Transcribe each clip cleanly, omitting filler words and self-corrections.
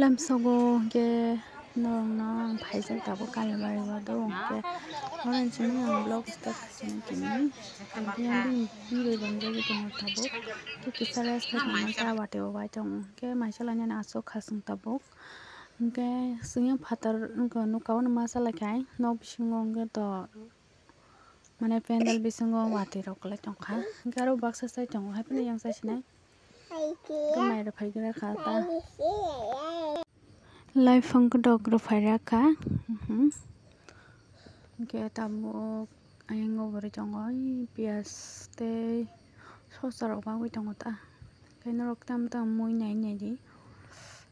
lamsogo ke norong phaijak tabo kalbari wado ke orange ni ang blog start kasini kini kalbiyan biro banjagi tongo tabo ke kisara sta tamasa wate obai tongo ke maisalanya na aso khasung tabo ke singya phatar nukao na masala kai no bisingo ke to mane pendal bisingo wate roklai tongkha ke aro baksa sai tongo haipni yang sai sinai ke maira phaigira khata laifang ko dogro phaira ka ke tamo ayang obore tongo pias te sosar obagoi tongo ta kaino rok tam moi nai di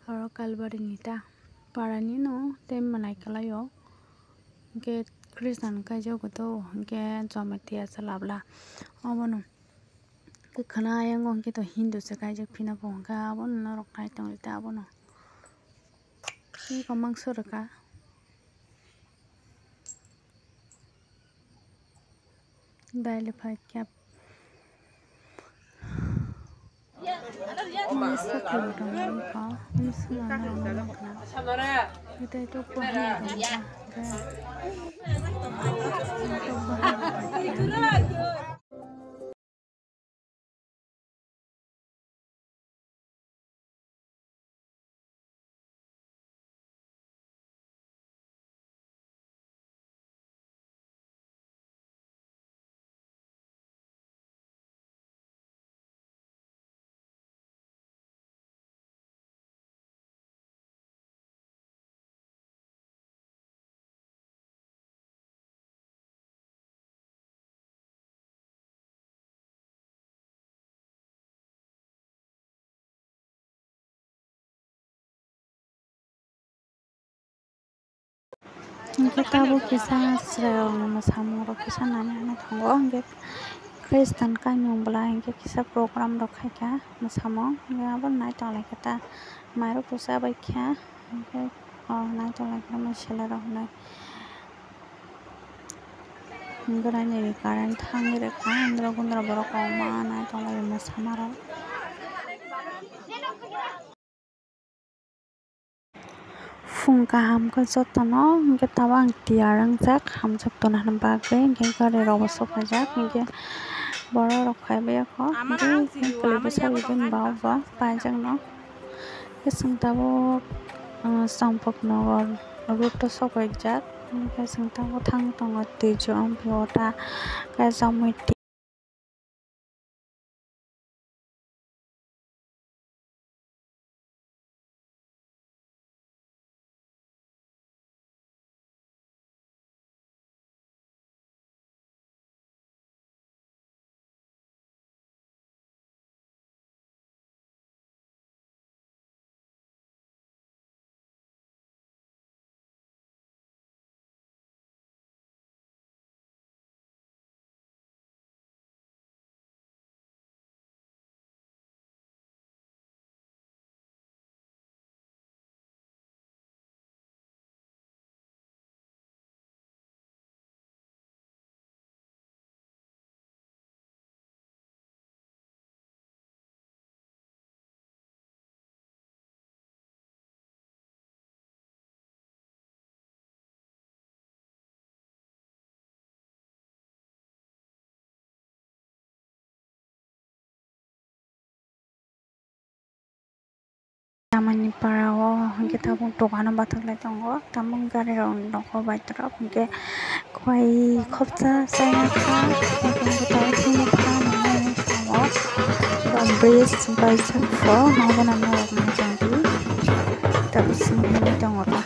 aro kalbari ni ta parani no tem manai kalayo ke kristan kai jogo to ke jomatia salabla obono ke khana ayang ke to hindu se kai jok phina bongka abono norok nai tong ta abono komang suraka daile phai kyap masa khelo dong ka misa na kana kita itu pohon kita bu kisah serang nama samuro kisah nanya anak tanggo angge Kristen kanyung bela angge kisah program rokai ka masamo ya abon nai tolai kita mairo pusa baikya angge nai tolai kita masela rohnai ngara ni karan thangi re ka andro gundra borok ma nai tolai masamaro fungka hamka jotono hingke tawang tiarang jak hamjak tona bagwe hingke gari rok sokajak hingke borok rok khaibe ko hingke kelebisa ibin bawa pajak no keseng tabo sampok nogor ruto sokajak hingke seng tabo thang tongo tujo ampiota kajamui tamani parao hingke tabung dogano bathak tongo tamung gari rok noko baitrok hingke koi khopsa saina kha hingke taw sini kha nai tongo bridge baisak fo nabona norok manjadi tabi sini tongo ta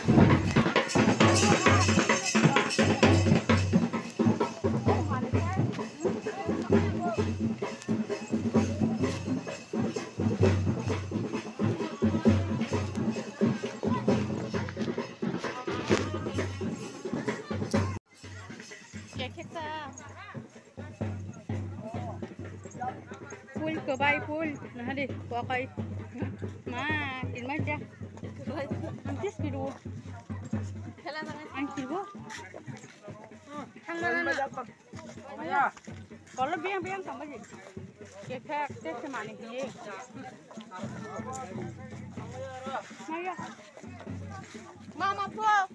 full ke bai full nah deh pakai makin aja nanti spiru angkir bu Có lớp biếng không có gì. Cái khác tết xem này cái gì. Này à. Mama po.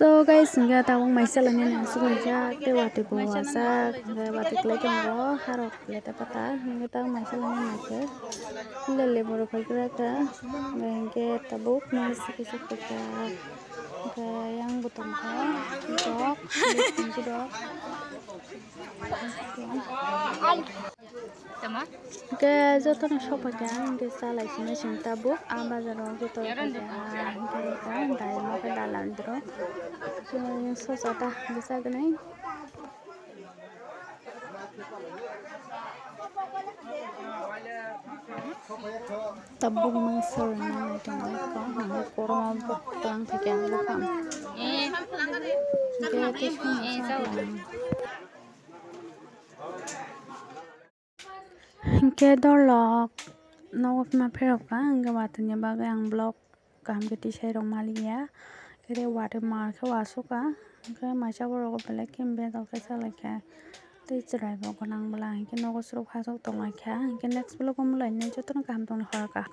So guys, hingga tawang maisal ini nasi kunca te wati puasa, hingga wati kelai kemro harok kelai tapata, hingga tawang maisal ini nake, lele baru pergerakan, hingga tabuk nasi kisah hingga yang butang dok, kunci dok, hingga jodoh nasi pakai, hingga salah sini sing tabuk, bazar jodoh pakai, hingga dari mau ke dalam dulu. Yang susah bisa gini. Tabung masuk mana tengok kau, korang pulang tegang bukan. Jadi hingga dolok, nawab mampir kan, hingga waktunya bagai yang blok, kami di serong Malia. Kere water mark wasuka ke macha ko bele kimbe to ke sala ke te chrai ko nang bla ke no ko sro kha so to ma kha ke next block ko mla ne joton kam ton hara ka